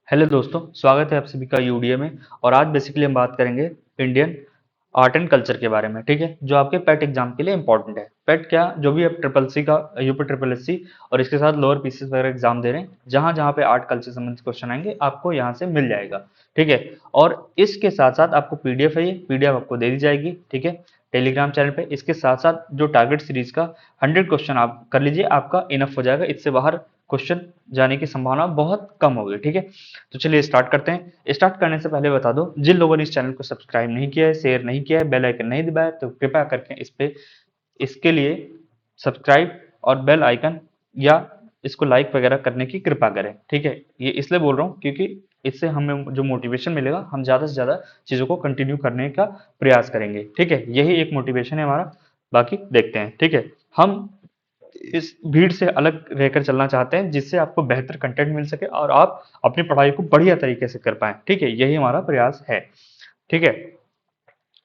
Hello दोस्तों, स्वागत है आप सभी का यूडीए में। और आज बेसिकली हम बात करेंगे इंडियन आर्ट एंड कल्चर के बारे में। ठीक है, जो आपके पेट एग्जाम के लिए इंपॉर्टेंट है। पेट क्या, जो भी आप ट्रिपल सी का यूपी ट्रिपल एस सी और इसके साथ लोअर पीसीस वगैरह एग्जाम दे रहे हैं, जहां जहां पे आर्ट कल्चर संबंधित क्वेश्चन आएंगे आपको यहाँ से मिल जाएगा। ठीक है, और इसके साथ साथ आपको पीडीएफ है, ये पीडीएफ आपको दे दी जाएगी। ठीक है, टेलीग्राम चैनल पे। इसके साथ साथ जो टारगेट सीरीज का 100 क्वेश्चन आप कर लीजिए, आपका इनफ हो जाएगा। इससे बाहर क्वेश्चन जाने की संभावना बहुत कम होगी। ठीक है, तो चलिए स्टार्ट करते हैं। स्टार्ट करने से पहले बता दो, जिन लोगों ने इस चैनल को सब्सक्राइब नहीं किया है, शेयर नहीं किया है, बेल आइकन नहीं दबाया, तो कृपया करके इसके लिए सब्सक्राइब और बेल आइकन या इसको लाइक वगैरह करने की कृपा करें। ठीक है, ये इसलिए बोल रहा हूँ क्योंकि इससे हमें जो मोटिवेशन मिलेगा, हम ज़्यादा से ज़्यादा चीज़ों को कंटिन्यू करने का प्रयास करेंगे। ठीक है, यही एक मोटिवेशन है हमारा। बाकी देखते हैं। ठीक है, हम इस भीड़ से अलग रहकर चलना चाहते हैं, जिससे आपको बेहतर कंटेंट मिल सके और आप अपनी पढ़ाई को बढ़िया तरीके से कर पाएं। ठीक है, यही हमारा प्रयास है। ठीक है,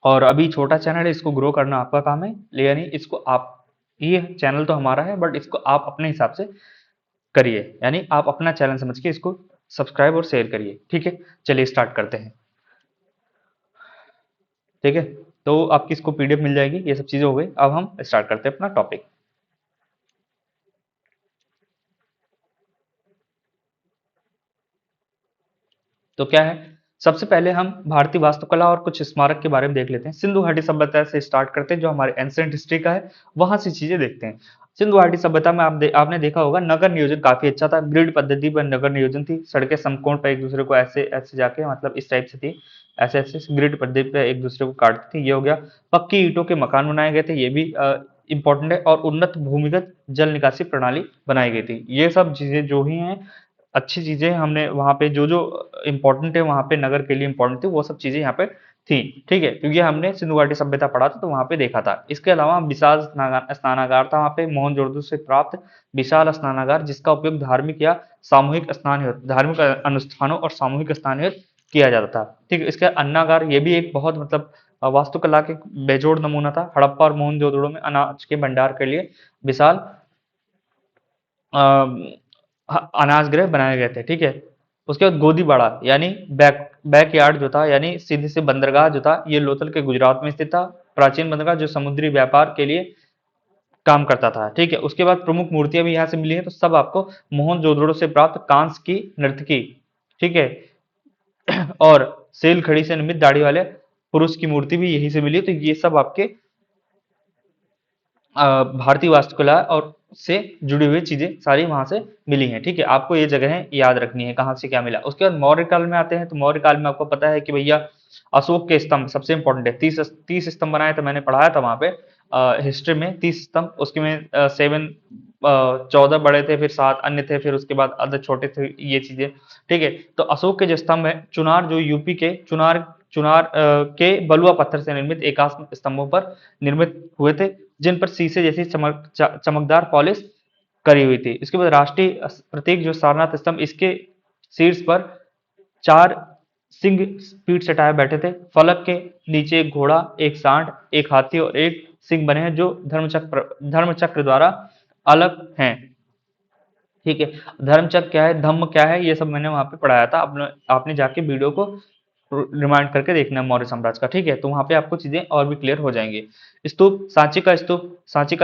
और अभी छोटा चैनल है, इसको ग्रो करना आपका काम है। यानी इसको आप, ये चैनल तो हमारा है बट इसको आप अपने हिसाब से करिए, यानी आप अपना चैनल समझ के इसको सब्सक्राइब और शेयर करिए। ठीक है, चलिए स्टार्ट करते हैं। ठीक है, तो आपकी इसको पीडीएफ मिल जाएगी। ये सब चीजें हो गई, अब हम स्टार्ट करते हैं अपना टॉपिक। तो क्या है, सबसे पहले हम भारतीय वास्तुकला और कुछ स्मारक के बारे में देख लेते हैं। सिंधु घाटी सभ्यता से स्टार्ट करते हैं, जो हमारे एंशिएंट हिस्ट्री का है, वहां से चीजें देखते हैं। सिंधु घाटी सभ्यता में आपने देखा होगा, नगर नियोजन काफी अच्छा था। ग्रिड पद्धति पर नगर नियोजन थी। सड़कें समकोण पर एक दूसरे को ऐसे ऐसे जाके, मतलब इस टाइप से थी, ऐसे ऐसे ग्रिड पद्धति पर एक दूसरे को काटती थी। ये हो गया। पक्की ईंटों के मकान बनाए गए थे, ये भी इंपॉर्टेंट है। और उन्नत भूमिगत जल निकासी प्रणाली बनाई गई थी। ये सब चीजें जो ही हैं, अच्छी चीजें हमने वहां पे जो जो इंपॉर्टेंट है, वहां पे नगर के लिए इंपॉर्टेंट थी, वो सब चीजें यहाँ पे थी। ठीक है, क्योंकि हमने सिंधु घाटी सभ्यता पढ़ा था तो वहां पे देखा था। इसके अलावा विशाल स्नानागार था वहां पे, मोहनजोदड़ो से प्राप्त विशाल स्नानागार, जिसका उपयोग धार्मिक या सामूहिक स्नान हेतु, धार्मिक अनुष्ठानों और सामूहिक स्नान हेतु किया जाता था। ठीक है, इसके अन्नागार, ये भी एक बहुत मतलब वास्तुकला के बेजोड़ नमूना था। हड़प्पा और मोहनजोदड़ो में अनाज के भंडार के लिए विशाल अनाज गृह बनाए गए थे। ठीक है, उसके बाद गोदीबाड़ा यानी बैकयार्ड जो था, यानी सीधे से बंदरगाह जो था, ये लोथल के गुजरात में स्थित था। प्राचीन बंदरगाह जो समुद्री व्यापार के लिए काम करता था। ठीक है, उसके बाद प्रमुख मूर्तियां भी यहाँ से मिली हैं, तो सब आपको मोहनजोदड़ो से प्राप्त कांस्य की नर्तकी, ठीक है, और सेल खड़ी से निर्मित दाढ़ी वाले पुरुष की मूर्ति भी यहीं से मिली है। तो ये सब आपके भारतीय वास्तुकला और से जुड़ी हुई चीजें सारी वहां से मिली हैं। ठीक है, आपको ये जगहें याद रखनी है कहाँ से क्या मिला। उसके बाद मौर्य काल में आते हैं, तो मौर्य काल में आपको पता है कि भैया अशोक के स्तंभ सबसे इंपॉर्टेंट है। 30 स्तंभ बनाए थे, मैंने पढ़ाया था वहां पे हिस्ट्री में। 30 स्तंभ, उसके में 14 बड़े थे, फिर 7 अन्य थे, फिर उसके बाद अदर छोटे थे, ये चीजें। ठीक है, तो अशोक के जो स्तंभ है, चुनार जो यूपी के चुनार चुनार के बलुआ पत्थर से निर्मित एकाश स्तंभों पर निर्मित हुए थे, जिन पर शीशे जैसी चमकदार पॉलिश करी हुई थी। इसके बाद राष्ट्रीय प्रतीक जो सारनाथ स्तंभ, इसके शीर्ष पर 4 सिंह पीठ सटाए बैठे थे। फलक के नीचे एक घोड़ा, एक सांड, एक हाथी और एक सिंह बने हैं, जो धर्मचक्र द्वारा अलग हैं। ठीक है, धर्मचक्र क्या है, धम्म क्या है, ये सब मैंने वहां पे पढ़ाया था। आपने जाके वीडियो को रिमाइंड करके देखना है मौर्य साम्राज्य का। ठीक है, तो वहां पे आपको चीजें और भी क्लियर हो जाएंगी। स्तूप, सांची का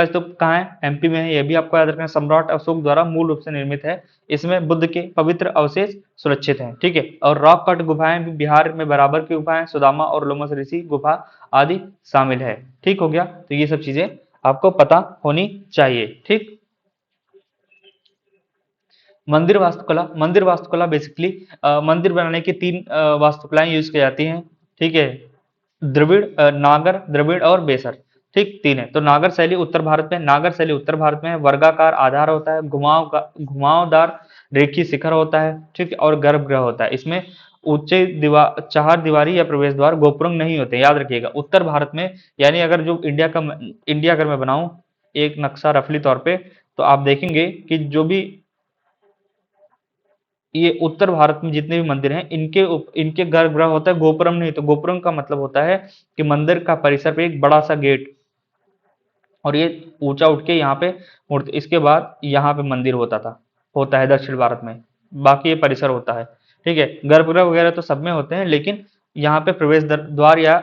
स्तूप कहाँ है, एमपी में है, ये भी आपको याद रखना है। सम्राट अशोक द्वारा मूल रूप से निर्मित है। इसमें बुद्ध के पवित्र अवशेष सुरक्षित हैं। ठीक है, और रॉक कट गुफाएं भी बिहार में बराबर की गुफाएं, सुदामा और लोमस ऋषि गुफा आदि शामिल है। ठीक हो गया, तो ये सब चीजें आपको पता होनी चाहिए। ठीक, मंदिर वास्तुकला बेसिकली मंदिर बनाने की 3 वास्तुकलाएं यूज की जाती हैं। ठीक है, द्रविड़, नागर, द्रविड़ और बेसर। ठीक, 3 है। तो नागर शैली उत्तर भारत में है। वर्गाकार आधार होता है, घुमावदार रेखीय शिखर होता है। ठीक है, और गर्भगृह होता है। इसमें ऊंचे दीवार, चार दीवारी या प्रवेश द्वार, गोपुरम नहीं होते, याद रखिएगा। उत्तर भारत में, यानी अगर जो इंडिया अगर मैं बनाऊं एक नक्शा रफली तौर पे, तो आप देखेंगे कि जो भी ये उत्तर भारत में जितने भी मंदिर हैं, इनके गर्भगृह होता है, गोपुरम नहीं। तो गोपुरम का मतलब होता है कि मंदिर का परिसर पे एक बड़ा सा गेट, और ये ऊंचा उठ के यहाँ पे मूर्ति, इसके बाद यहाँ पे मंदिर होता है दक्षिण भारत में। बाकी ये परिसर होता है। ठीक है, गर्भगृह वगैरह तो सब में होते हैं, लेकिन यहाँ पे प्रवेश द्वार या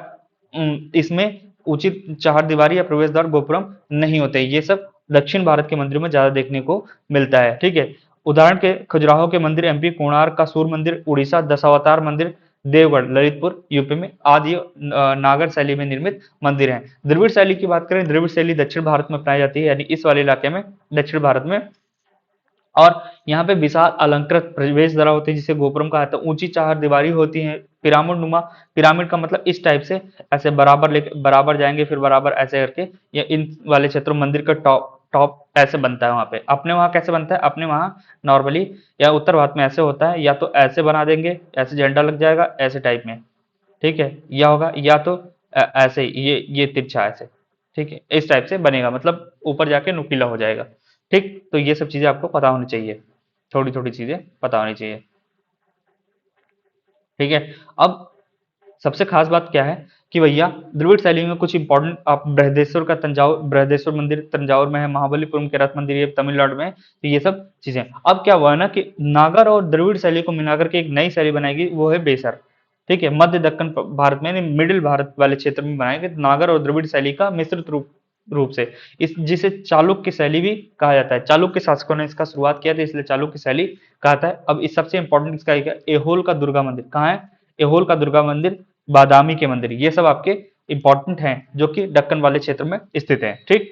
इसमें उचित चारदीवारी या प्रवेश द्वार गोपुरम नहीं होते। ये सब दक्षिण भारत के मंदिरों में ज्यादा देखने को मिलता है। ठीक है, उदाहरण के खजुराहो के मंदिर एमपी, कोणार्क का सूर्य मंदिर उड़ीसा, दशावतार मंदिर देवगढ़ ललितपुर यूपी में आदि नागर शैली में निर्मित मंदिर हैं। द्रविड़ शैली की बात करें, द्रविड़ शैली दक्षिण भारत में अपनाई जाती है, यानी इस वाले इलाके में दक्षिण भारत में। और यहाँ पे विशाल अलंकृत प्रवेश द्वार होती है जिसे गोपुरम कहा जाता है, ऊंची चार दीवारी होती है, पिरामिड नुमा, पिरामिड का मतलब इस टाइप से ऐसे बराबर लेके बराबर जाएंगे फिर बराबर ऐसे करके, या इन वाले क्षेत्रों मंदिर का टॉप टॉप ऐसे बनता है। वहां पे अपने वहां कैसे बनता है, अपने वहां नॉर्मली या उत्तर भारत में ऐसे होता है, या तो ऐसे बना देंगे, ऐसे झंडा लग जाएगा ऐसे टाइप में, ठीक है, या होगा या तो ऐसे ये तिरछा ऐसे, ठीक है, इस टाइप से बनेगा, मतलब ऊपर जाके नुकीला हो जाएगा। ठीक, तो ये सब चीजें आपको पता होनी चाहिए, थोड़ी थोड़ी चीजें पता होनी चाहिए। ठीक है, अब सबसे खास बात क्या है कि भैया द्रविड़ शैली में कुछ इंपॉर्टेंट, आप बृहदेश्वर का तंजावुर, बृहदेश्वर मंदिर तंजावुर में है, महाबलीपुरम के रथ मंदिर ये तमिलनाडु में है, तो ये सब चीजें। अब क्या हुआ ना कि नागर और द्रविड़ शैली को मिलाकर के एक नई शैली बनाएगी, वो है बेसर। ठीक है, मध्य दक्कन भारत में, मिडिल भारत वाले क्षेत्र में बनाएंगे नागर और द्रविड़ शैली का मिश्रित रूप रूप से, इस जिसे चालुक्य शैली भी कहा जाता है। चालुक्य शासकों ने इसका शुरुआत किया था, इसलिए चालुक्य शैली कहता है। अब इस सबसे इंपॉर्टेंट इसका एक है एहोल का दुर्गा मंदिर, कहाँ है, एहोल का दुर्गा मंदिर, बादामी के मंदिर, ये सब आपके इंपॉर्टेंट हैं जो कि दक्कन वाले क्षेत्र में स्थित है। ठीक,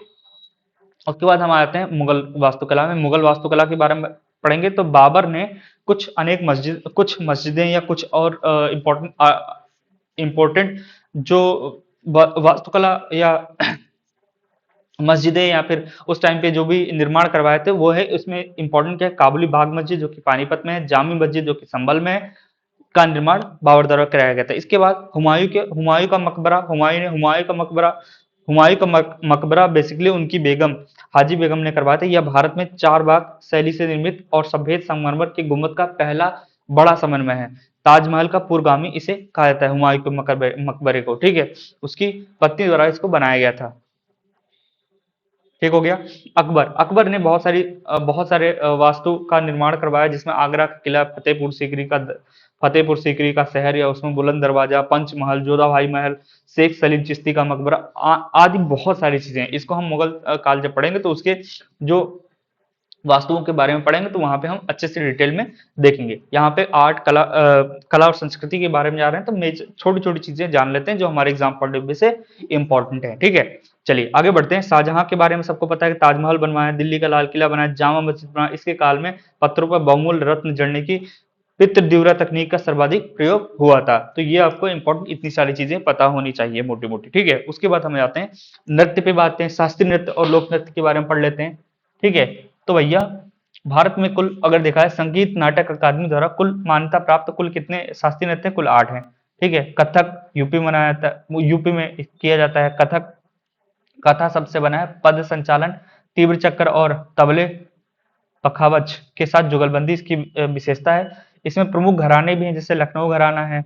उसके बाद हम आते हैं मुगल वास्तुकला में। मुगल वास्तुकला के बारे में पढ़ेंगे तो बाबर ने कुछ मस्जिदें या कुछ और इम्पोर्टेंट जो वास्तुकला या मस्जिदें या फिर उस टाइम पे जो भी निर्माण करवाए थे वो है, उसमें इंपॉर्टेंट क्या है, काबुली बाग मस्जिद जो कि पानीपत में है, जामी मस्जिद जो कि संभल में है, का निर्माण बाबर द्वारा कराया गया था। इसके बाद हुमायूं का मकबरा, हुमायूं का मकबरा बेसिकली उनकी बेगम हाजी बेगम ने करवाया था। यह भारत में चार बाग शैली से निर्मित और सफेद संगमरमर के गुंबद का पहला बड़ा समन्वय है। ताजमहल का पूर्वगामी इसे कहा जाता है, हुमायूं के मकबरे को। ठीक है, उसकी पत्नी द्वारा इसको बनाया गया था। ठीक हो गया। अकबर ने बहुत सारे वास्तु का निर्माण करवाया, जिसमें आगरा का किला, फतेहपुर सीकरी का शहर या उसमें बुलंद दरवाजा, पंचमहल, जोधा भाई महल, शेख सलीम चिश्ती का मकबरा आदि बहुत सारी चीजें हैं। इसको हम मुगल काल जब पढ़ेंगे तो उसके जो वास्तुओं के बारे में पढ़ेंगे तो वहां पे हम अच्छे से डिटेल में देखेंगे। यहाँ पे आर्ट, कला और संस्कृति के बारे में जा रहे हैं तो छोटी छोटी चीजें जान लेते हैं जो हमारे एग्जाम पॉइंट ऑफ व्यू से इंपॉर्टेंट है। ठीक है, चलिए आगे बढ़ते हैं। शाहजहां के बारे में सबको पता है कि ताजमहल बनवाया, दिल्ली का लाल किला बनाया, जामा मस्जिद बनाया। इसके काल में पत्थरों पर बहुमूल्य रत्न जड़ने की पितृदिव्या तकनीक का सर्वाधिक प्रयोग हुआ था। तो ये आपको इंपॉर्टेंट इतनी सारी चीजें पता होनी चाहिए मोटी मोटी। ठीक है, उसके बाद हम जाते हैं नृत्य पे, बात हैं शास्त्रीय नृत्य और लोक नृत्य के बारे में पढ़ लेते हैं। ठीक है, तो भैया भारत में कुल अगर देखा है संगीत नाटक अकादमी द्वारा कुल मान्यता प्राप्त कुल कितने शास्त्रीय नृत्य, कुल 8 हैं। ठीक है, कथक यूपी मनाया जाता है, यूपी में किया जाता है कथक, कथा सबसे बना है, पद संचालन, तीव्र चक्र और तबले पखावज के साथ जुगलबंदी इसकी विशेषता है। इसमें प्रमुख घराने भी हैं, जैसे लखनऊ घराना है,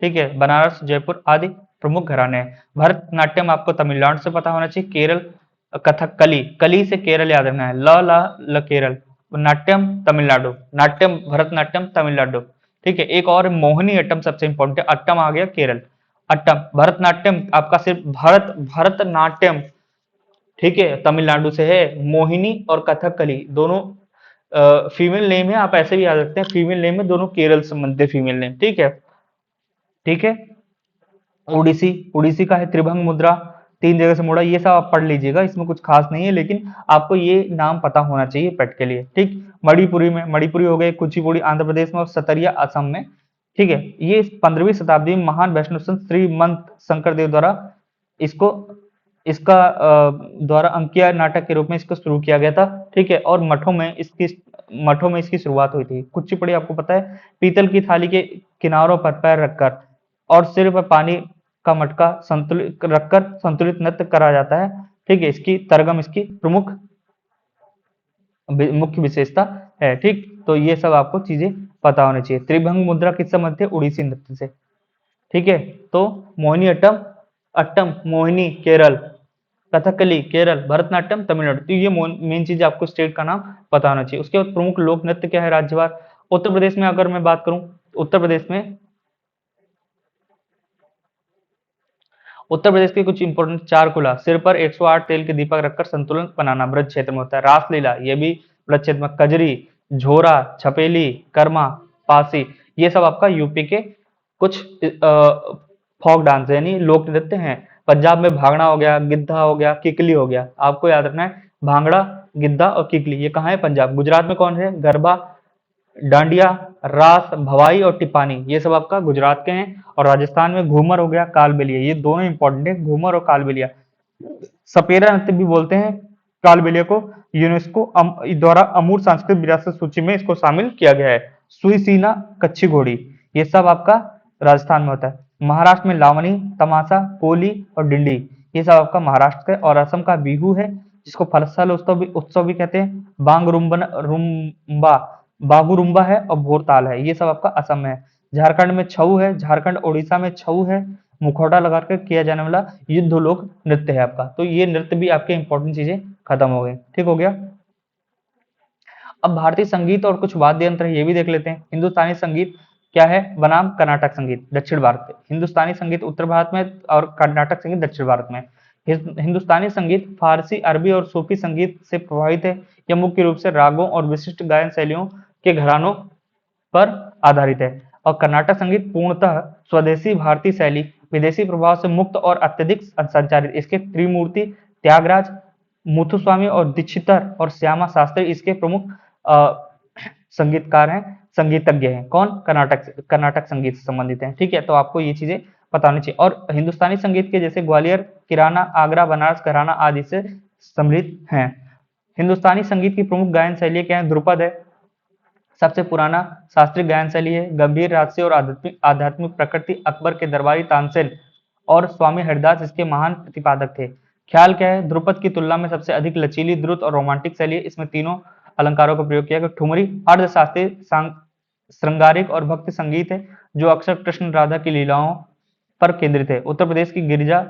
ठीक है, बनारस, जयपुर आदि प्रमुख घराने हैं। भरतनाट्यम आपको तमिलनाडु से पता होना चाहिए। केरल कथकली, कली से केरल याद रखना है, ल ला ल केरल, नाट्यम तमिलनाडु, नाट्यम भरतनाट्यम तमिलनाडु। ठीक है, एक और मोहिनी अट्टम सबसे इंपॉर्टेंट है, अट्टम आ गया केरल, अट्टम। भरतनाट्यम आपका सिर्फ भरतनाट्यम, ठीक है, तमिलनाडु से है। मोहिनी और कथकली दोनों फीमेल नेम है, आप ऐसे भी याद रखते हैं, फीमेल नेम है, दोनों केरल संबंधित फीमेल नेम। ठीक है, ठीक है। ओडिसी, ओडिसी का है त्रिभंग मुद्रा, 3 जगह से मुड़ा, ये सब आप पढ़ लीजिएगा, इसमें कुछ खास नहीं है, लेकिन आपको ये नाम पता होना चाहिए पेट के लिए। ठीक, मणिपुरी हो गए, कुचिपुड़ी आंध्र प्रदेश में और सतरिया असम में। ठीक है, ये 15वीं शताब्दी में महान वैष्णव संत श्रीमंत शंकरदेव द्वारा इसको इसका द्वारा अंकिया नाटक के रूप में इसको शुरू किया गया था। ठीक है, और मठों में इसकी शुरुआत हुई थी। कुचिपुड़ी आपको पता है, पीतल की थाली के किनारों पर पैर रखकर और सिर पर पानी का मटका संतुलित रखकर संतुलित नृत्य करा जाता है। ठीक है, इसकी तरगम इसकी प्रमुख मुख्य विशेषता है। ठीक, तो ये सब आपको चीजें पता होनी चाहिए। त्रिभंग मुद्रा किस संबंध है, उड़ीसी नृत्य से। ठीक है, तो मोहिनी अट्टम, अट्टम मोहिनी केरल, कथकली केरल, भरतनाट्यम तमिलनाडु। तो ये मेन चीज आपको स्टेट का नाम पता होना चाहिए। उसके बाद प्रमुख लोक नृत्य क्या है, राज्यवार, उत्तर प्रदेश में अगर मैं बात करूं, उत्तर प्रदेश के कुछ इंपॉर्टेंट चार कुला, सिर पर 108 तेल के दीपक रखकर संतुलन बनाना ब्रज क्षेत्र में होता है। रासलीला ये भी ब्रज क्षेत्र में, कजरी, झोरा, छपेली, कर्मा, पासी, ये सब आपका यूपी के कुछ फोक डांस यानी लोक नृत्य हैं। पंजाब में भांगड़ा हो गया, गिद्धा हो गया, किकली हो गया, आपको याद रखना है भांगड़ा, गिद्धा और किकली ये कहाँ है, पंजाब। गुजरात में कौन है, गरबा, डांडिया, रास, भवाई और टिपानी, ये सब आपका गुजरात के हैं। और राजस्थान में घूमर हो गया, कालबेलिया, ये दोनों इंपॉर्टेंट है, घूमर और कालबेलिया। सपेरा नृत्य भी बोलते हैं कालबेलिया को। यूनेस्को द्वारा अमूर्त सांस्कृतिक विरासत सूची में इसको शामिल किया गया है। सुई सीना, कच्ची घोड़ी, ये सब आपका राजस्थान में होता है। महाराष्ट्र में लावनी, तमाशा, कोली और डिंडी, ये सब आपका महाराष्ट्र का। और असम का बिहू है, जिसको फलसाल उत्सव भी कहते हैं। बांग रुम्बा, बागुरुम्बा है और भोरताल है, ये सब आपका असम में है। झारखंड में छऊ है, झारखंड उड़ीसा में छऊ है, मुखौटा लगाकर किया जाने वाला युद्ध लोक नृत्य है आपका। तो ये नृत्य भी आपके इंपॉर्टेंट चीजें खत्म हो गई, ठीक हो गया। अब भारतीय संगीत और कुछ वाद्य यंत्र ये भी देख लेते हैं। हिंदुस्तानी संगीत क्या है, बनाम कर्नाटक संगीत दक्षिण भारत में, हिंदुस्तानी संगीत उत्तर भारत में और कर्नाटक संगीत दक्षिण भारत में। हिंदुस्तानी संगीत फारसी, अरबी और सूफी संगीत से प्रभावित है। यह मुख्य रूप से रागों और विशिष्ट गायन शैलियों के घरानों पर आधारित है। और कर्नाटक संगीत पूर्णतः स्वदेशी भारतीय शैली, विदेशी प्रभाव से मुक्त और अत्यधिक संचारित। इसके त्रिमूर्ति, त्यागराज, मुथुस्वामी और दीक्षितर और श्यामा शास्त्री इसके प्रमुख संगीतकार हैं, संगीतज्ञ हैं। कौन, कर्नाटक संगीत से संबंधित हैं, ठीक है। तो आपको ये चीजें पता होनी चाहिए। और हिंदुस्तानी संगीत के जैसे ग्वालियर, किराना, आगरा, बनारस घराना आदि से सम्मिलित हैं। हिंदुस्तानी संगीत की प्रमुख गायन शैली क्या है, ध्रुपद है, सबसे पुराना शास्त्रीय गायन शैली है। गंभीर राजसी और आध्यात्मिक प्रकृति, अकबर के दरबारी तानसेन और स्वामी हरिदास इसके महान प्रतिपादक थे। ख्याल क्या है, ध्रुपद की तुलना में सबसे अधिक लचीली, द्रुत और रोमांटिक शैली है। इसमें तीनों अलंकारों का प्रयोग किया गया। ठुमरी अर्धशास्त्रीय, श्रृंगारिक और भक्ति संगीत है, जो अक्सर कृष्ण राधा की लीलाओं पर केंद्रित है। उत्तर प्रदेश की गिरिजा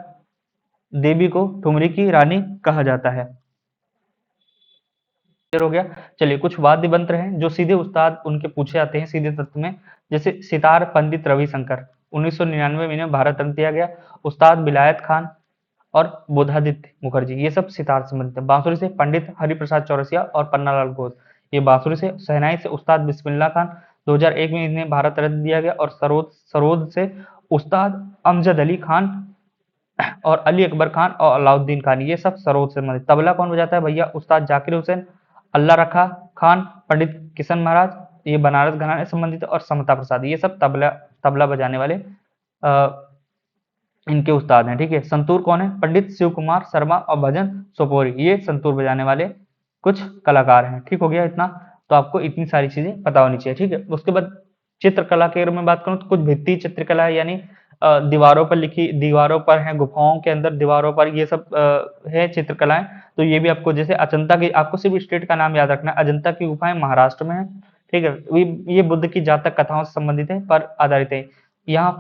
देवी को ठुमरी की रानी कहा जाता है। हो गया। चलिए कुछ वाद्य यंत्र हैं जो सीधे उस्ताद उनके पूछे जाते हैं सीधे तत्व में। जैसे सितार, पंडित रविशंकर, 1999 में इन्हें भारत रत्न दिया गया। उस्ताद विलायत खान और बोधादित्य मुखर्जी, ये सब सितार से संबंधित है। बांसुरी से पंडित हरिप्रसाद चौरसिया और पन्नालाल घोष, ये बांसुरी से। शहनाई से उस्ताद बिस्मिल्लाह खान, 2001 में इन्हें भारत रत्न दिया गया। और सरोद से उस्ताद अमजद अली खान और अली अकबर खान और अलाउद्दीन खान, ये सब सरोद से संबंधित। तबला कौन बजाता है भैया, उस्ताद जाकिर हुसैन, अल्लाह रखा खान, पंडित किशन महाराज, ये बनारस घराने से संबंधित है। और समता प्रसाद, ये सब तबला बजाने वाले इनके उस्ताद हैं, ठीक है। संतूर कौन है, पंडित शिव कुमार शर्मा और भजन सोपोरी, ये संतूर बजाने वाले कुछ कलाकार हैं, ठीक हो गया इतना। तो आपको इतनी सारी चीजें पता होनी चाहिए, ठीक है। उसके बाद चित्रकला के बारे में बात करूं तो कुछ भित्ति चित्रकला है, यानी दीवारों पर लिखी, दीवारों पर है, गुफाओं के अंदर दीवारों पर, ये सब है चित्रकलाएं। तो ये भी आपको, जैसे अजंता की, आपको सिर्फ स्टेट का नाम याद रखना है। अजंता की गुफाएं महाराष्ट्र में है, ठीक है। ये बुद्ध की जातक कथाओं से संबंधित है, पर आधारित है। यहाँ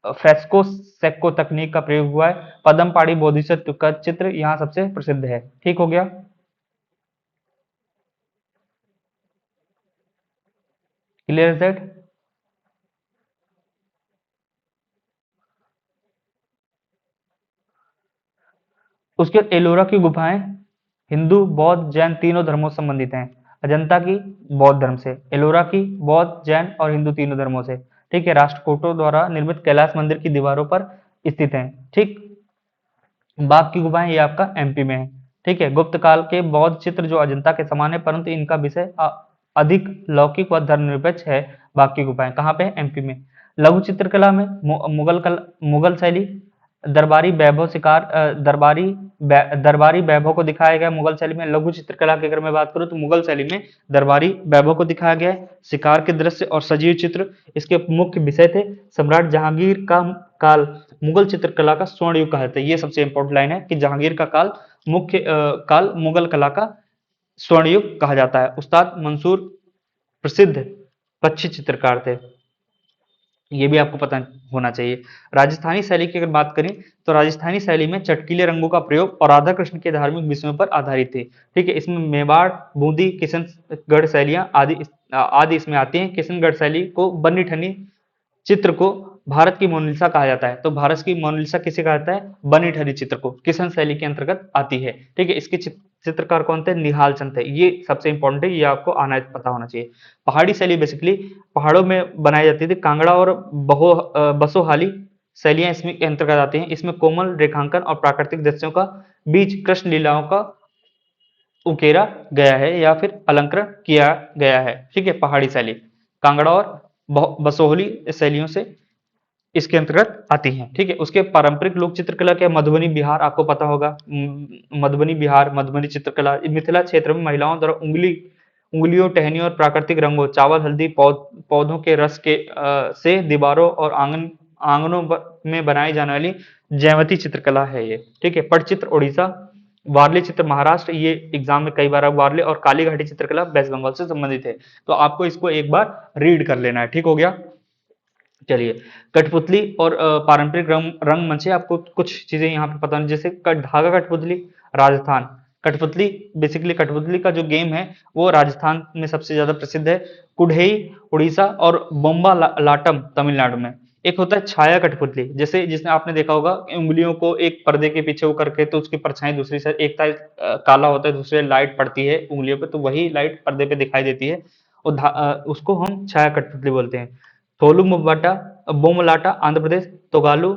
फ्रेस्को सेक्को तकनीक का प्रयोग हुआ है। पद्मपाड़ी बोधिसत्व का चित्र यहाँ सबसे प्रसिद्ध है, ठीक हो गया। Clear set. उसके बाद एलोरा की गुफाएं हिंदू, बौद्ध, जैन तीनों धर्मों से संबंधित हैं। अजंता की बौद्ध धर्म से, एलोरा की बौद्ध, जैन और हिंदू तीनों धर्मों से, ठीक है। राष्ट्रकूटों द्वारा निर्मित कैलाश मंदिर की दीवारों पर स्थित हैं, ठीक। बाघ की गुफाएं ये आपका एमपी में है, ठीक है। गुप्त काल के बौद्ध चित्र जो अजंता के समान है, परंतु इनका विषय अधिक लौकिक व धर्मनिरपेक्ष है। बाघ की गुफाएं कहाँ पे है, एमपी में। लघु चित्रकला में मुगल शैली, दरबारी वैभव शिकार, दरबारी वैभव को दिखाया गया मुगल शैली में। लघु चित्रकला की अगर मैं बात करूं तो मुगल शैली में दरबारी वैभव को दिखाया गया है। शिकार के दृश्य और सजीव चित्र इसके मुख्य विषय थे। सम्राट जहांगीर का काल मुगल चित्रकला का स्वर्ण युग कहा जाता है। ये सबसे इंपॉर्टेंट लाइन है कि जहांगीर का काल मुख्य काल मुगल कला का स्वर्ण युग कहा जाता है। उस्ताद मंसूर प्रसिद्ध पक्षी चित्रकार थे। ये भी आपको पता होना चाहिए। राजस्थानी शैली की अगर बात करें तो राजस्थानी शैली में चटकीले रंगों का प्रयोग और राधा कृष्ण के धार्मिक विषयों पर आधारित थे। ठीक है, इसमें मेवाड़, बूंदी, किशनगढ़ शैलियां आदि इसमें आती हैं। किशनगढ़ शैली को बन्नी ठनी चित्र को भारत की मोनालिसा कहा जाता है। तो भारत की मोनालिसा किसे कहा जाता है? बनी ठनी चित्र को, किशन शैली के अंतर्गत आती है। ठीक है, इसके चित्रकार कौन थे? निहाल चंद थे। ये सबसे इंपॉर्टेंट है, ये आपको आना पता होना चाहिए। पहाड़ी शैली बेसिकली पहाड़ों में बनाई जाती थी। कांगड़ा और बसोहाली शैलियां इसमें के अंतर्गत आती हैं। इसमें कोमल रेखांकन और प्राकृतिक दृश्यों का बीच कृष्ण लीलाओं का उकेरा गया है या फिर अलंकरण किया गया है। ठीक है, पहाड़ी शैली कांगड़ा और बसोहली शैलियों से इसके अंतर्गत आती हैं। ठीक है, उसके पारंपरिक लोक चित्रकला के मधुबनी बिहार आपको पता होगा। मधुबनी बिहार, मधुबनी चित्रकला मिथिला क्षेत्र में महिलाओं द्वारा उंगलियों, टहनियों और प्राकृतिक रंगों, चावल, हल्दी, पौधों के रस के से दीवारों और आंगनों में बनाई जाने वाली जयवती चित्रकला है ये। ठीक है, पटचित्र उड़ीसा, वारली चित्र महाराष्ट्र, ये एग्जाम में कई बार वारली और काली घाटी चित्रकला वेस्ट बंगाल से संबंधित है। तो आपको इसको एक बार रीड कर लेना है। ठीक हो गया। चलिए, कठपुतली और पारंपरिक रंगमंच है। आपको कुछ चीजें यहाँ पे पता नहीं, जैसे धागा कठपुतली राजस्थान। कठपुतली बेसिकली कठपुतली का जो गेम है वो राजस्थान में सबसे ज्यादा प्रसिद्ध है। कुढ़ेई उड़ीसा और बोम्बा लाटम तमिलनाडु में। एक होता है छाया कठपुतली, जैसे जिसने आपने देखा होगा उंगलियों को एक पर्दे के पीछे वो करके, तो उसकी परछाई दूसरी साइड, एक साइड काला होता है, दूसरी लाइट पड़ती है उंगलियों पे, तो वही लाइट पर्दे पे दिखाई देती है। और उसको हम छाया कठपुतली बोलते हैं। तोलू मुबाटा, बोमलाटा आंध्र प्रदेश, तोगालू।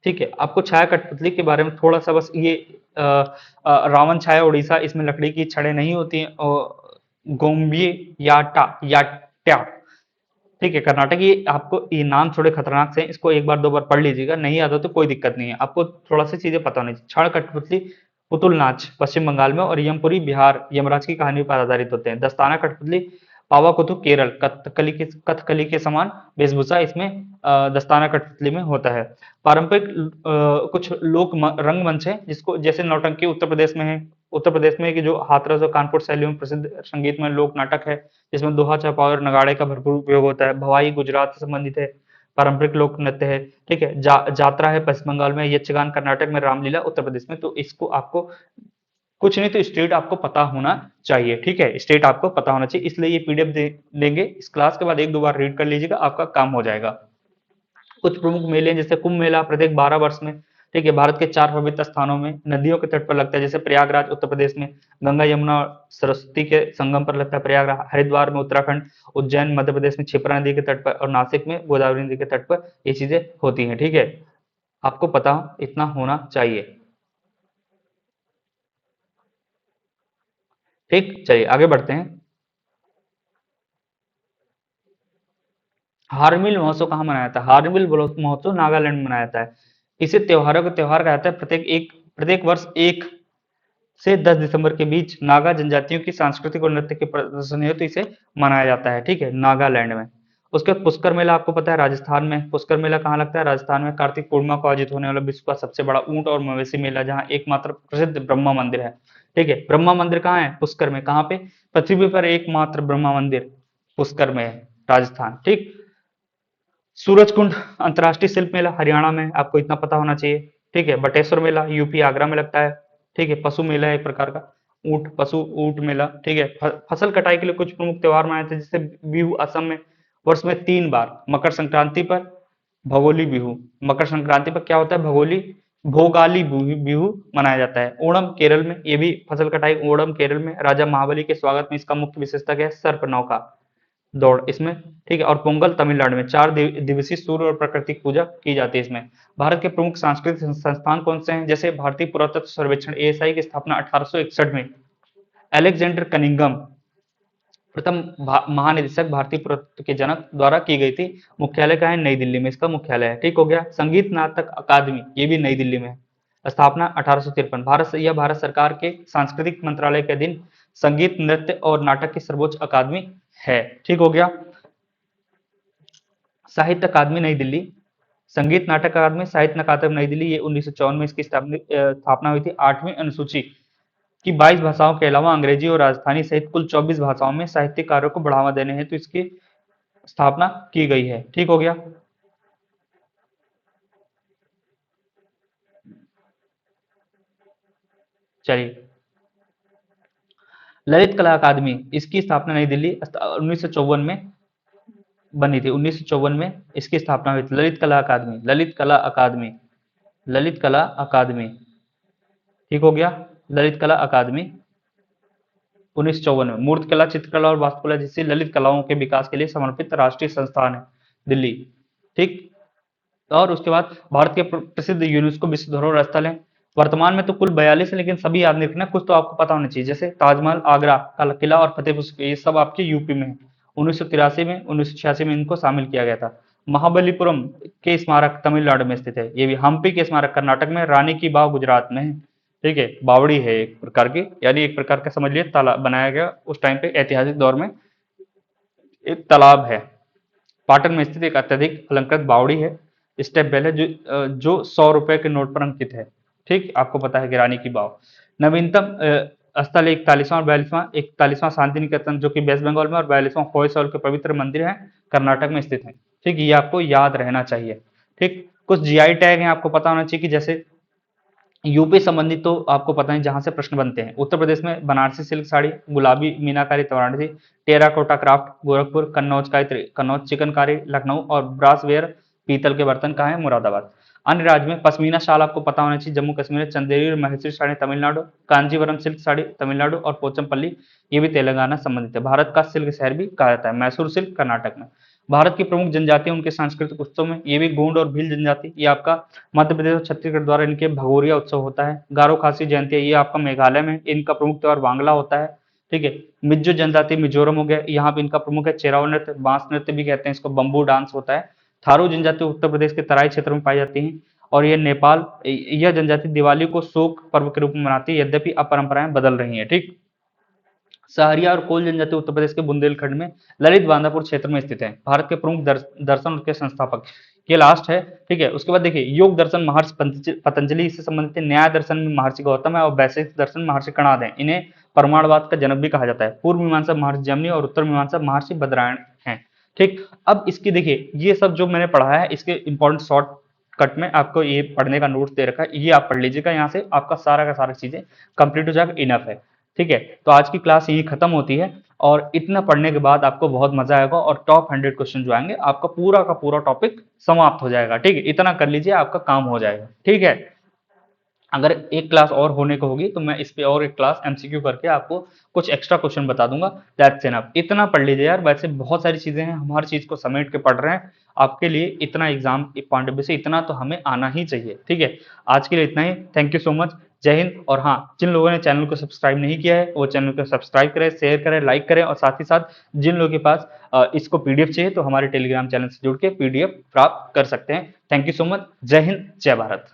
ठीक है, आपको छाया कठपुतली के बारे में थोड़ा सा बस ये रावण छाया उड़ीसा, इसमें लकड़ी की छड़ें नहीं होती हैं। और गोम्बी याट्या, ठीक है, कर्नाटक। ये आपको ये नाम थोड़े खतरनाक से हैं, इसको एक बार दो बार पढ़ लीजिएगा, नहीं आता तो कोई दिक्कत नहीं है, आपको थोड़ा सी चीजें पता होनी चाहिए। छड़ कठपुतली पुतुल नाच पश्चिम बंगाल में और यमपुरी बिहार यमराज की कहानी पर आधारित होते हैं। दस्ताना कठपुतली पावाकुथु केरल, कथकली के समान वेशभूषा इसमें दस्ताना कठपुतली में होता है। पारंपरिक कुछ रंगमंच है, जिसको जैसे नौटंकी उत्तर प्रदेश में है। उत्तर प्रदेश में कि जो हाथरस और कानपुर शैलियों में प्रसिद्ध संगीत में लोक नाटक है, जिसमें दोहा, चौपाई और नगाड़े का भरपूर उपयोग होता है। भवाई गुजरात से संबंधित है। पारंपरिक लोक नृत्य है। ठीक है, जात्रा है पश्चिम बंगाल में। यक्षगान कर्नाटक में। रामलीला उत्तर प्रदेश में। तो इसको आपको कुछ नहीं तो स्टेट आपको पता होना चाहिए। ठीक है, स्टेट आपको पता होना चाहिए, इसलिए ये पीडीएफ दे देंगे। इस क्लास के बाद एक दो बार रीड कर लीजिएगा, आपका काम हो जाएगा। कुछ प्रमुख मेले हैं, जैसे कुंभ मेला प्रत्येक 12 वर्ष में। ठीक है, भारत के 4 पवित्र स्थानों में नदियों के तट पर लगता है, जैसे प्रयागराज उत्तर प्रदेश में, गंगा यमुना और सरस्वती के संगम पर लगता है प्रयागराज। हरिद्वार में उत्तराखंड, उज्जैन मध्य प्रदेश में क्षिप्रा नदी के तट पर, और नासिक में गोदावरी नदी के तट पर ये चीजें होती हैं। ठीक है, आपको पता इतना होना चाहिए। ठीक, चलिए आगे बढ़ते हैं। हार्नबिल महोत्सव कहाँ मनाया जाता है? हार्नबिल महोत्सव नागालैंड में मनाया जाता है। इसे त्योहारों का त्योहार कहा जाता है। प्रत्येक वर्ष 1 से 10 दिसंबर के बीच नागा जनजातियों की सांस्कृतिक और नृत्य के प्रदर्शन हेतु इसे मनाया जाता है। ठीक है, नागालैंड में। उसके बाद पुष्कर मेला आपको पता है राजस्थान में। पुष्कर मेला कहाँ लगता है? राजस्थान में। कार्तिक पूर्णिमा को आयोजित होने वाला विश्व का सबसे बड़ा ऊंट और मवेशी मेला, जहाँ एकमात्र प्रसिद्ध ब्रह्मा मंदिर है। ठीक है, ब्रह्मा मंदिर कहाँ है? पुष्कर में। कहाँ पे? पृथ्वी पर एकमात्र ब्रह्मा मंदिर पुष्कर में है, राजस्थान। ठीक, सूरजकुंड अंतर्राष्ट्रीय शिल्प मेला हरियाणा में, आपको इतना पता होना चाहिए। ठीक है, बटेश्वर मेला यूपी आगरा में लगता है। ठीक है, पशु मेला है एक प्रकार का, ऊंट मेला। ठीक है, फसल कटाई के लिए कुछ प्रमुख त्योहार मनाए थे, जैसे बिहू असम में वर्ष में 3 बार, मकर संक्रांति पर, भगोली बिहू। मकर संक्रांति पर क्या होता है? भोगाली बिहू मनाया जाता है। ओणम केरल में, ये भी फसल कटाई। ओणम केरल में राजा महाबली के स्वागत में इसका मुख्य विशेषता क्या है? सर्प नौका दौड़ इसमें। ठीक है, और पोंगल तमिलनाडु में 4 दिवसीय सूर्य और प्रकृति की पूजा की जाती है इसमें। भारत के प्रमुख सांस्कृतिक संस्थान कौन से हैं? जैसे भारतीय पुरातत्व सर्वेक्षण एएसआई की स्थापना 1861 में अलेक्जेंडर कनिंघम, प्रथम महानिदेशक भारतीय पुरातत्व के जनक द्वारा की गई थी। मुख्यालय का है? नई दिल्ली में इसका मुख्यालय है। ठीक हो गया। संगीत नाटक अकादमी, ये भी नई दिल्ली में है। स्थापना 1853। भारत सरकार के सांस्कृतिक मंत्रालय के अधीन संगीत, नृत्य और नाटक की सर्वोच्च अकादमी है। ठीक हो गया। साहित्य अकादमी नई दिल्ली, संगीत नाटक अकादमी, साहित्य अकादमी नई दिल्ली, ये 1954 में इसकी स्थापना हुई थी। 8वीं अनुसूची कि 22 भाषाओं के अलावा अंग्रेजी और राजस्थानी सहित कुल 24 भाषाओं में साहित्यिक कार्यों को बढ़ावा देने हेतु इसकी स्थापना की गई है। ठीक हो गया। चलिए, ललित कला अकादमी, इसकी स्थापना नई दिल्ली 1954 में बनी थी। 1954 में इसकी स्थापना हुई थी। ललित कला अकादमी, ललित कला अकादमी, ललित कला अकादमी। ठीक हो गया। ललित कला अकादमी 1954 में। मूर्तिकला, चित्रकला और वास्तुकला जैसी ललित कलाओं के विकास के लिए समर्पित राष्ट्रीय संस्थान है दिल्ली। ठीक। और उसके बाद भारत के प्रसिद्ध यूनेस्को विश्व धरोहर स्थल है। वर्तमान में तो कुल 42 है, लेकिन सभी याद नहीं रखना, कुछ तो आपको पता होना चाहिए, जैसे ताजमहल, आगरा का किला और फतेहपुर सीकरी, ये सब आपके यूपी में है। 1983 में, 1986 में इनको शामिल किया गया था। महाबलीपुरम के स्मारक तमिलनाडु में स्थित है। ये भी हम्पी के स्मारक कर्नाटक में, रानी की बाव गुजरात में है। ठीक है, बावड़ी है एक प्रकार की, यानी एक प्रकार का समझ लिए तालाब बनाया गया उस टाइम पे, ऐतिहासिक दौर में एक तालाब है। पाटन में स्थित एक अत्यधिक अलंकृत बावड़ी है, स्टेप बेल है, जो 100 रुपए के नोट पर अंकित है। ठीक, आपको पता है कि रानी की बाव। नवीनतम स्थल 41वां और 41वां शांति निकेतन, जो कि वेस्ट बंगाल में, और 42वां होयसॉल के पवित्र मंदिर है, कर्नाटक में स्थित है। ठीक, ये आपको याद रहना चाहिए। ठीक, कुछ जीआई टैग हैं, आपको पता होना चाहिए कि जैसे यूपी संबंधित तो आपको पता है जहां से प्रश्न बनते हैं। उत्तर प्रदेश में बनारसी सिल्क साड़ी, गुलाबी मीनाकारी वाराणसी, टेराकोटा क्राफ्ट गोरखपुर, कन्नौज का कन्नौज चिकनकारी लखनऊ, और ब्रासवेयर पीतल के बर्तन कहाँ है, मुरादाबाद। अन्य राज्य में पश्मीना शाल आपको पता होना चाहिए, जम्मू कश्मीर, चंदेरी और महेश्वरी साड़ी तमिलनाडु, कांजीवरम सिल्क साड़ी तमिलनाडु, और पोचमपल्ली ये भी तेलंगाना संबंधित है। भारत का सिल्क शहर भी कहा जाता है। मैसूर सिल्क कर्नाटक में। भारत की प्रमुख जनजातियां उनके सांस्कृतिक उत्सव में, ये भी गोंड और भील जनजाति, ये आपका मध्य प्रदेश और छत्तीसगढ़ द्वारा इनके भगोरिया उत्सव होता है। गारो खासी जयंती, ये आपका मेघालय में, इनका प्रमुख त्योहार वांगला होता है। ठीक है। मिज्जो जनजाति मिजोरम हो गया, यहाँ पे इनका प्रमुख है चेराव नृत्य, बांस नृत्य भी कहते हैं इसको, बम्बू डांस होता है। थारू जनजाति उत्तर प्रदेश के तराई क्षेत्र में पाई जाती है, और ये नेपाल, यह जनजाति दिवाली को शोक पर्व के रूप में मनाती है, यद्यपि अब परंपराएं बदल रही हैं। ठीक। सहरिया और कोल जनजाति उत्तर प्रदेश के बुंदेलखंड में ललित बांदापुर क्षेत्र में स्थित है। भारत के प्रमुख दर्शन के संस्थापक, ये लास्ट है। ठीक है। उसके बाद देखिए, योग दर्शन महर्षि पतंजलि इससे संबंधित है। न्याय दर्शन में महर्षि गौतम है, और वैशेषिक दर्शन महर्षि कणाद है। इन्हें परमाणुवाद का जनक भी कहा जाता है। पूर्व मीमांसा महर्षि जमनी, और उत्तर मीमांसा महर्षि बदरायण है। ठीक। अब इसकी देखिए, ये सब जो मैंने पढ़ा है, इसके इंपॉर्टेंट शॉर्ट कट में आपको ये पढ़ने का नोट्स दे रखा है, ये आप पढ़ लीजिएगा, यहाँ से आपका सारा का सारा चीजें कंप्लीट हो जाएगा, इनफ है। ठीक है। तो आज की क्लास यही खत्म होती है, और इतना पढ़ने के बाद आपको बहुत मजा आएगा, और टॉप 100 क्वेश्चन जो आएंगे, आपका पूरा का पूरा टॉपिक समाप्त हो जाएगा। ठीक है, इतना कर लीजिए, आपका काम हो जाएगा। ठीक है। अगर एक क्लास और होने को होगी, तो मैं इस पे और एक क्लास एमसीक्यू करके आपको कुछ एक्स्ट्रा क्वेश्चन बता दूंगा। That's enough. इतना पढ़ लीजिए यार, वैसे बहुत सारी चीजें हैं, हम हर चीज को समेट के पढ़ रहे हैं आपके लिए। इतना एग्जाम पॉइंट ऑफ व्यू से इतना तो हमें आना ही चाहिए। ठीक है। आज के लिए इतना ही। Thank you so much. जय हिंद। और हाँ, जिन लोगों ने चैनल को सब्सक्राइब नहीं किया है, वो चैनल को सब्सक्राइब करें, शेयर करें, लाइक करें, और साथ ही साथ जिन लोगों के पास इसको पीडीएफ चाहिए, तो हमारे टेलीग्राम चैनल से जुड़ के पीडीएफ प्राप्त कर सकते हैं। Thank you so much. जय हिंद, जय भारत।